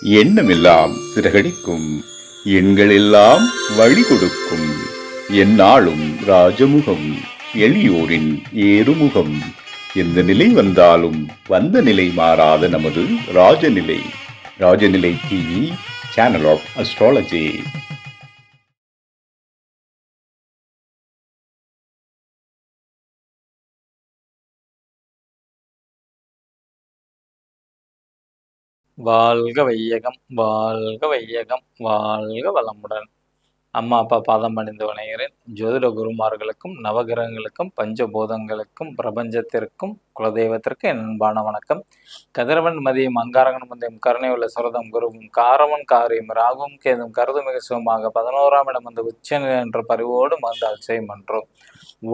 எண்ணமெல்லாம் சிறகடிக்கும், எண்களெல்லாம் வழி கொடுக்கும், எந்நாளும் ராஜமுகம், எளியோரின் ஏறுமுகம். எந்த நிலை வந்தாலும் வந்த நிலை மாறாத நமது Rajanilai. Rajanilai TV, channel of astrology. வாழ்க வையகம், வாழ்க வையகம், வாழ்க வளமுடன். அம்மா அப்பா பாதம் பணிந்து வணங்குகிறேன். ஜோதிட குருமார்களுக்கும் நவகிரகங்களுக்கும் பஞ்சபூதங்களுக்கும் பிரபஞ்சத்திற்கும் குலதெய்வத்திற்கும் என் அன்பான வணக்கம். கதிரவன் மதியம் அங்காரகன் முந்தையும் கருணை உள்ள சுரதம் குருவும் காரவன் காரியம் ராகும் கேதும் கருது மிக சுகமாக 11ஆம் இடம் வந்து உச்சநிலை என்ற பரிவோடு மந்தால் செய்மன்றோம்.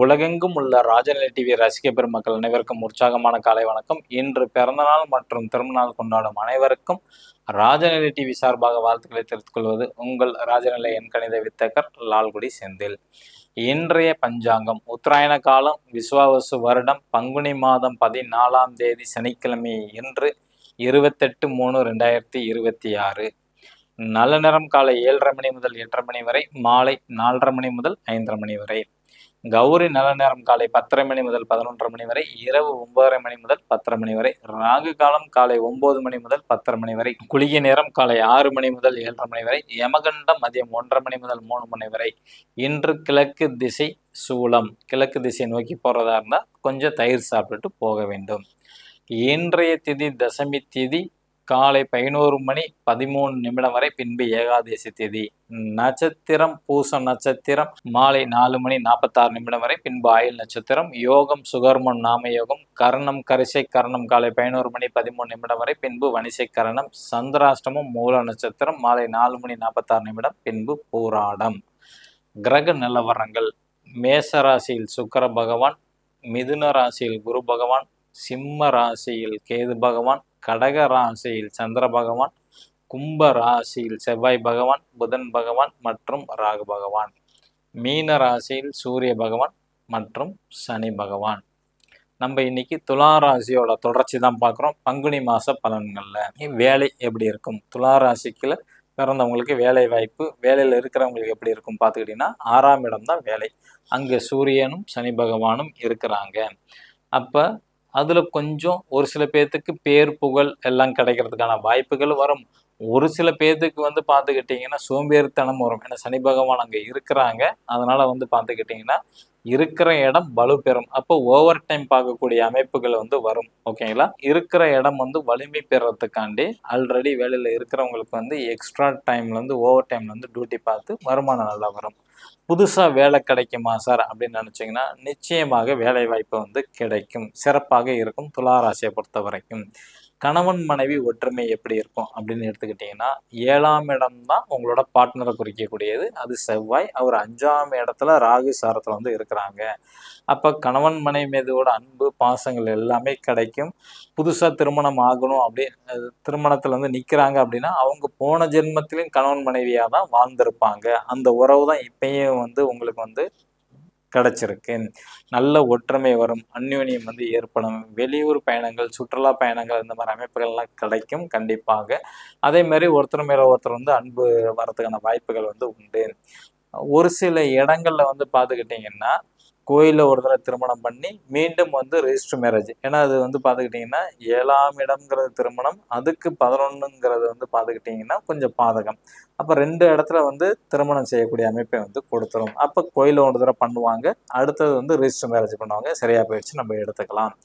உலகெங்கும் உள்ள ராஜநிலை டிவி ரசிக பெருமக்கள் அனைவருக்கும் உற்சாகமான காலை வணக்கம். இன்று பிறந்தநாள் மற்றும் திருமணநாள் கொண்டாடும் அனைவருக்கும் ராஜநிலை டிவி சார்பாக வாழ்த்துக்களை தெரிவித்துக் கொள்வது உங்கள் ராஜநிலை எண்கணித வித்தகர் லால்குடி செந்தில். இன்றைய பஞ்சாங்கம் உத்தராயண காலம் விஸ்வாவசு வருடம் பங்குனி மாதம் 14ஆம் தேதி சனிக்கிழமை இன்று 28/3/2026. நல்ல நேரம் காலை 7:30 மணி முதல் 8:30 மணி வரை, மாலை 4:30 மணி முதல் 5:30 மணி வரை. கௌரி நல்ல நேரம் காலை 10:30 மணி முதல் 11:30 மணி வரை, இரவு 9:30 மணி முதல் 10:30 மணி வரை. ராகு காலம் காலை 9 மணி முதல் 10:30 மணி வரை. குளிகை நேரம் காலை 6 மணி முதல் 7:30 மணி வரை. யமகண்டம் மதியம் 1:30 மணி முதல் 3 மணி வரை. இன்று கிழக்கு திசை சூலம். கிழக்கு திசை நோக்கி போறதா இருந்தா கொஞ்சம் தயிர் சாப்பிட்டுட்டு போக வேண்டும். இன்றைய திதி தசமி திதி காலை 11 மணி 13 வரை, பின்பு ஏகாதசி திதி. நட்சத்திரம் பூச நட்சத்திரம் மாலை 4 மணி 46 வரை, பின்பு ஆயுள் நட்சத்திரம். யோகம் சுகர்மம் நாம யோகம். கரணம் கரிசை கரணம் காலை 11 மணி 13 வரை, பின்பு வணிசை கரணம். சந்திராஷ்டமம் மூல நட்சத்திரம் மாலை 4 மணி 46 பின்பு பூராடம். கிரக நிலவரங்கள்: மேச ராசியில் சுக்கிர பகவான், மிதுன ராசியில் குரு பகவான், சிம்ம ராசியில் கேது பகவான், கடக ராசியில் சந்திர பகவான், கும்ப ராசியில் செவ்வாய் பகவான், புதன் பகவான் மற்றும் ராகு பகவான், மீன ராசியில் சூரிய பகவான் மற்றும் சனி பகவான். நம்ம இன்னைக்கு துலா ராசியோட தொடர்ச்சி தான் பார்க்குறோம். பங்குனி மாச பலன்கள்ல வேலை எப்படி இருக்கும், துலா ராசிக்குள்ள பிறந்தவங்களுக்கு வேலை வாய்ப்பு, வேலையில் இருக்கிறவங்களுக்கு எப்படி இருக்கும் பார்த்துக்கிட்டிங்கன்னா 6ஆம் இடம் தான் வேலை. அங்கே சூரியனும் சனி பகவானும் இருக்கிறாங்க. அப்போ அதில் கொஞ்சம் ஒரு சில பேர்த்துக்கு பேர் புகழ் எல்லாம் கிடைக்கிறதுக்கான வாய்ப்புகள் வரும். ஒரு சில பேர்த்துக்கு வந்து பார்த்துக்கிட்டிங்கன்னா சோம்பேறித்தனம் வரும். ஏன்னா சனி பகவான் அங்கே இருக்கிறாங்க. அதனால் வந்து பார்த்துக்கிட்டிங்கன்னா இருக்கிற இடம் வலு பெறும். அப்போ ஓவர் டைம் பார்க்கக்கூடிய அமைப்புகள் வந்து வரும். ஓகேங்களா? இருக்கிற இடம் வந்து வலிமை பெறத்துக்காண்டி ஆல்ரெடி வேலையில் இருக்கிறவங்களுக்கு வந்து எக்ஸ்ட்ரா டைம்லேருந்து ஓவர் டைம்லேருந்து டியூட்டி பார்த்து வருமானம் நல்லா வரும். புதுசாக வேலை கிடைக்குமா சார் அப்படின்னு நினச்சிங்கன்னா நிச்சயமாக வேலை வாய்ப்பு வந்து கிடைக்கும். சிறப்பாக இருக்கும் துலா ராசியை பொறுத்த வரைக்கும். கணவன் மனைவி ஒற்றுமை எப்படி இருக்கும் அப்படின்னு எடுத்துக்கிட்டிங்கன்னா 7ஆம் இடம் தான் உங்களோட பார்ட்னரை குறிக்கக்கூடியது. அது செவ்வாய். அவர் 5ஆம் இடத்துல ராகு சாரத்தில் வந்து இருக்கிறாங்க. அப்போ கணவன் மனைவி மீதோட அன்பு பாசங்கள் எல்லாமே கிடைக்கும். புதுசாக திருமணம் ஆகணும் அப்படி திருமணத்தில் வந்து நிற்கிறாங்க அப்படின்னா அவங்க போன ஜென்மத்திலையும் கணவன் மனைவியாக தான் வாழ்ந்திருப்பாங்க. அந்த உறவு தான் இப்பயும் வந்து உங்களுக்கு வந்து கிடைச்சிருக்கு. நல்ல ஒற்றுமை வரும், அந்யோன்யம் வந்து ஏற்படும். வெளியூர் பயணங்கள், சுற்றுலா பயணங்கள், இந்த மாதிரி அமைப்புகள்லாம் கிடைக்கும் கண்டிப்பாக. அதே மாதிரி ஒருத்தர் மேலே ஒருத்தர் வந்து அன்பு வரதுக்கான வாய்ப்புகள் வந்து உண்டு. ஒரு சில இடங்கள்ல வந்து பார்த்துக்கிட்டிங்கன்னா கோயிலில் ஒரு தடவை திருமணம் பண்ணி மீண்டும் வந்து ரெஜிஸ்டர் மேரேஜ். ஏன்னா அது வந்து பார்த்துக்கிட்டிங்கன்னா 7ஆம் இடம்ங்கிறது திருமணம், அதுக்கு 11ங்கிறது வந்து பார்த்துக்கிட்டிங்கன்னா கொஞ்சம் பாதகம். அப்போ 2 இடத்துல வந்து திருமணம் செய்யக்கூடிய அமைப்பை வந்து கொடுத்துரும். அப்போ கோயிலில் ஒரு தடவை பண்ணுவாங்க, அடுத்தது வந்து ரெஜிஸ்டர் மேரேஜ் பண்ணுவாங்க. சரியாக போயிடுச்சு, நம்ம எடுத்துக்கலாம்.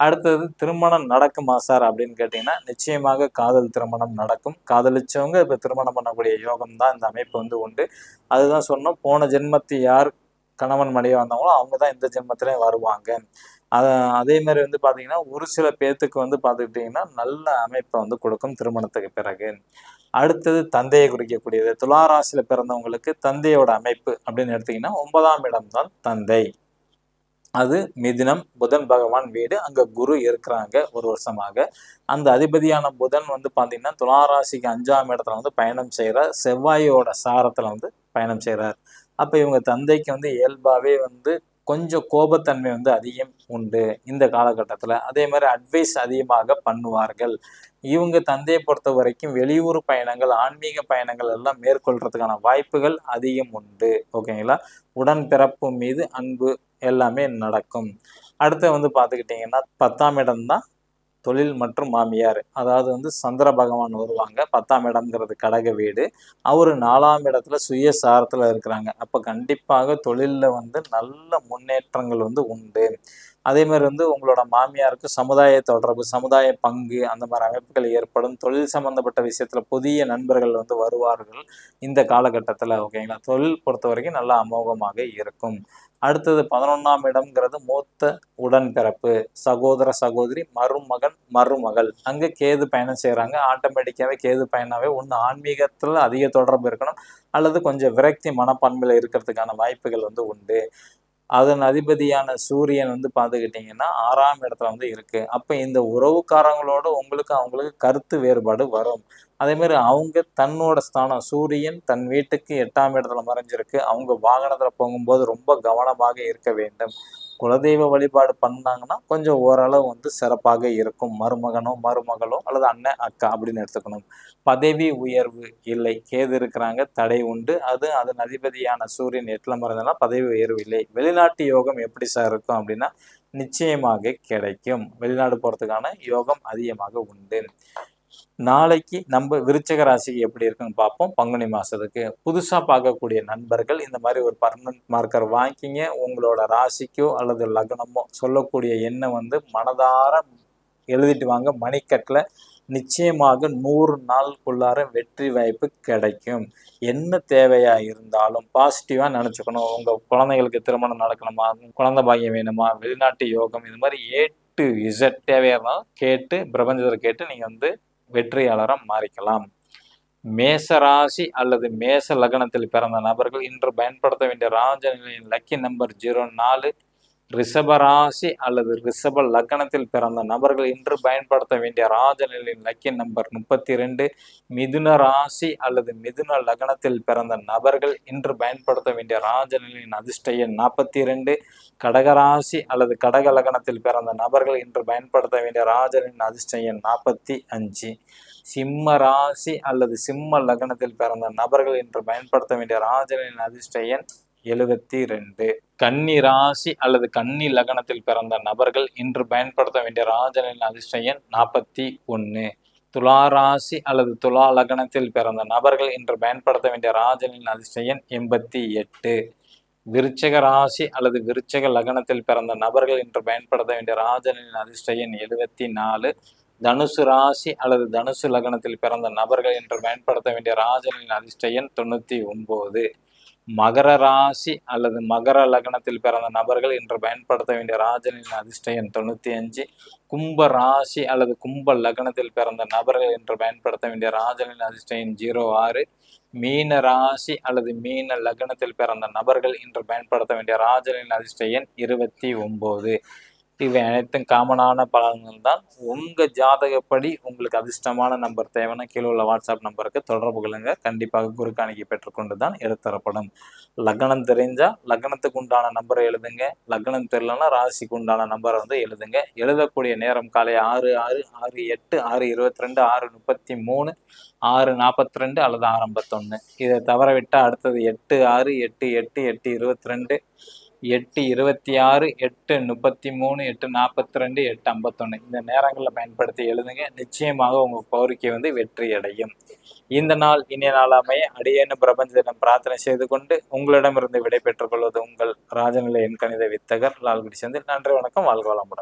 அடுத்தது திருமணம் நடக்குமா சார் அப்படின்னு கேட்டிங்கன்னா நிச்சயமாக காதல் திருமணம் நடக்கும். காதலிச்சவங்க இப்போ திருமணம் பண்ணக்கூடிய யோகம் தான் இந்த அமைப்பு வந்து உண்டு. அதுதான் சொன்னோம், போன ஜென்மத்து யார் கணவன் மனைவி வந்தவங்களோ அவங்க தான் இந்த ஜென்மத்திலையும் வருவாங்க. அதே மாதிரி வந்து பார்த்தீங்கன்னா ஒரு சில பேர்த்துக்கு வந்து பார்த்துக்கிட்டிங்கன்னா நல்ல அமைப்பை வந்து கொடுக்கும் திருமணத்துக்கு பிறகு. அடுத்தது தந்தையை குறிக்கக்கூடியது. துலா ராசியில் பிறந்தவங்களுக்கு தந்தையோட அமைப்பு அப்படின்னு எடுத்திங்கன்னா 9ஆம் இடம் தான் தந்தை. அது மிதுனம், புதன் பகவான் வீடு. அங்கே குரு இருக்கிறாங்க ஒரு வருஷமாக. அந்த அதிபதியான புதன் வந்து பார்த்தீங்கன்னா துலா ராசிக்கு 5ஆம் இடத்துல வந்து பயணம் செய்கிறார். செவ்வாயோட சாரத்தில் வந்து பயணம் செய்கிறார். அப்போ இவங்க தந்தைக்கு வந்து இயல்பாகவே வந்து கொஞ்சம் கோபத்தன்மை வந்து அதிகம் உண்டு இந்த காலகட்டத்தில். அதே மாதிரி அட்வைஸ் அதிகமாக பண்ணுவார்கள். இவங்க தந்தையை பொறுத்த வரைக்கும் வெளியூர் பயணங்கள், ஆன்மீக பயணங்கள் எல்லாம் மேற்கொள்றதுக்கான வாய்ப்புகள் அதிகம் உண்டு. ஓகேங்களா? உடன்பிறப்பு மீது அன்பு எல்லாமே நடக்கும். அடுத்து வந்து பார்த்துக்கிட்டிங்கன்னா 10ஆம் இடம் தான் தொழில் மற்றும் மாமியார். அதாவது சந்திர பகவான் வருவாங்க. 10ஆம் இடம்ங்கிறது கடக வீடு. அவரு 4ஆம் இடத்துல சுயசாரத்துல இருக்கிறாங்க. அப்ப கண்டிப்பாக தொழில்ல நல்ல முன்னேற்றங்கள் உண்டு. அதே மாதிரி உங்களோட மாமியாருக்கு சமுதாய தொடர்பு, சமுதாய பங்கு அந்த மாதிரி அமைப்புகள் ஏற்படும். தொழில் சம்பந்தப்பட்ட விஷயத்துல புதிய நண்பர்கள் வருவார்கள் இந்த காலகட்டத்துல. ஓகேங்களா? தொழில் பொறுத்த வரைக்கும் நல்லா அமோகமாக இருக்கும். அடுத்தது 11ஆம் இடம்ங்கிறது மூத்த உடன்பிறப்பு, சகோதர சகோதரி, மருமகன் மருமகள். அங்க கேது பயணம் செய்யறாங்க. ஆட்டோமேட்டிக்காவே கேது பயணாவே ஒண்ணு ஆன்மீகத்துல அதிக தொடர்பு இருக்கணும், அல்லது கொஞ்சம் விரக்தி மனப்பான்மையில இருக்கிறதுக்கான வாய்ப்புகள் உண்டு. அதன் அதிபதியான சூரியன் பார்த்துக்கிட்டிங்கன்னா 6ஆம் இடத்துல இருக்கு. அப்போ இந்த உறவுக்காரங்களோட அவங்களுக்கு கருத்து வேறுபாடு வரும். அதே மாதிரி அவங்க தன்னோட ஸ்தானம் சூரியன் தன் வீட்டுக்கு 8ஆம் இடத்துல மறைஞ்சிருக்கு. அவங்க வாகனத்துல போகும்போது ரொம்ப கவனமாக இருக்க வேண்டும். குலதெய்வ வழிபாடு பண்ணாங்கன்னா கொஞ்சம் ஓரளவு சிறப்பாக இருக்கும். மருமகனோ மருமகளோ அல்லது அண்ணன் அக்கா அப்படின்னு எடுத்துக்கணும். பதவி உயர்வு இல்லை, கேது இருக்கிறாங்க, தடை உண்டு. அதன் அதிபதியான சூரியன் 8ல மறைந்தனா பதவி உயர்வு இல்லை. வெளிநாட்டு யோகம் எப்படி சார் இருக்கும் அப்படின்னா நிச்சயமாக கிடைக்கும். வெளிநாடு போறதுக்கான யோகம் அதிகமாக உண்டு. நாளைக்கு நம்ம விருச்சக ராசிக்கு எப்படி இருக்குன்னு பார்ப்போம். பங்குனி மாசத்துக்கு புதுசா பார்க்கக்கூடிய நண்பர்கள் இந்த மாதிரி ஒரு பர்மனன்ட் மார்க்கர் வாங்கிக்கிங்க. உங்களோட ராசிக்கோ அல்லது லக்னமோ சொல்லக்கூடிய எண்ணை மனதார எழுதிட்டு வாங்க. மணிக்கட்டில் நிச்சயமாக 100 நாளுக்குள்ளார வெற்றி வாய்ப்பு கிடைக்கும். என்ன தேவையா இருந்தாலும் பாசிட்டிவா நினைச்சுக்கணும். உங்க குழந்தைகளுக்கு திருமணம் நடக்கணுமா, குழந்தை பாக்கியம் வேணுமா, வெளிநாட்டு யோகம், இது மாதிரி A to Z தேவையா இருந்தாலும் கேட்டு பிரபஞ்சத்தில் கேட்டு நீங்க வெற்றியாளராக மாறிக்கலாம். மேச ராசி அல்லது மேச லக்னத்தில் பிறந்த நபர்கள் இன்று பயன்படுத்த வேண்டிய ராஜநிலையின் லக்கி நம்பர் 04. ரிஷப ராசி அல்லது ரிஷப லக்னத்தில் பிறந்த நபர்கள் இன்று பயன்படுத்த வேண்டிய ராஜநிலையின் லக்கி நம்பர் 32. மிதுன ராசி அல்லது மிதுன லக்னத்தில் பிறந்த நபர்கள் இன்று பயன்படுத்த வேண்டிய ராஜநிலையின் அதிர்ஷ்ட எண் 42. கடகராசி அல்லது கடக லக்னத்தில் பிறந்த நபர்கள் இன்று பயன்படுத்த வேண்டிய ராஜநிலையின் அதிர்ஷ்ட எண் 45. சிம்ம ராசி அல்லது சிம்ம லக்னத்தில் பிறந்த நபர்கள் இன்று பயன்படுத்த வேண்டிய ராஜநிலையின் அதிர்ஷ்ட எண் 72. கன்னி ராசி அல்லது கன்னி லக்னத்தில் பிறந்த நபர்கள் இன்று பயன்படுத்த வேண்டிய ராஜநிலையின் அதிர்ஷ்ட எண் 41. துலா ராசி அல்லது துலா லக்னத்தில் பிறந்த நபர்கள் இன்று பயன்படுத்த வேண்டிய ராஜநிலையின் அதிர்ஷ்ட எண் 88. விருச்சக ராசி அல்லது விருச்சக லக்னத்தில் பிறந்த நபர்கள் இன்று பயன்படுத்த வேண்டிய ராஜநிலையின் அதிர்ஷ்ட எண் 74. தனுசு ராசி அல்லது தனுசு லக்னத்தில் பிறந்த நபர்கள் இன்று பயன்படுத்த வேண்டிய ராஜநிலையின் அதிர்ஷ்ட எண் 99. மகர ராசி அல்லது மகர லக்னத்தில் பிறந்த நபர்கள் இன்று பயன்படுத்த வேண்டிய ராஜநிலையின் அதிர்ஷ்ட எண் 95. கும்ப ராசி அல்லது கும்ப லக்னத்தில் பிறந்த நபர்கள் இன்று பயன்படுத்த வேண்டிய ராஜநிலையின் அதிர்ஷ்ட எண் 06. மீன ராசி அல்லது மீன லக்னத்தில் பிறந்த நபர்கள் இன்று பயன்படுத்த வேண்டிய ராஜநிலையின் அதிர்ஷ்ட எண் 29. இவை அனைத்தும் காமனான பலன்கள் தான். உங்க ஜாதகப்படி உங்களுக்கு அதிர்ஷ்டமான நம்பர் தேவைன்னா கீழே உள்ள வாட்ஸ்அப் நம்பருக்கு தொடர்பு கொள்ளுங்க. கண்டிப்பாக குரு காணிக்கை பெற்றுக்கொண்டு தான் எடுத்தரப்படும். லக்னம் தெரிஞ்சா லக்னத்துக்கு உண்டான நம்பரை எழுதுங்க. லக்னம் தெரியலன்னா ராசிக்கு உண்டான நம்பரை எழுதுங்க. எழுதக்கூடிய நேரம் காலை 6:06, 6:08, 6:22, 6:33, 6:42 அல்லது 6:51. இதை தவற விட்டால் அடுத்தது 8:06, 8:08, 8:22, 8:26, 8:33, 8:42, 8:51 இந்த நேரங்களில் பயன்படுத்தி எழுதுங்க. நிச்சயமாக உங்கள் கோரிக்கை வெற்றி அடையும். இந்த நாள் இனிய நாளாமைய அடியேன்னு பிரபஞ்சத்திடம் பிரார்த்தனை செய்து கொண்டு உங்களிடமிருந்து விடை பெற்றுக் கொள்வது உங்கள் ராஜநிலை எண்கணித வித்தகர் லால்குடி செந்தில். நன்றி, வணக்கம், வாழ்க வளமுடன்.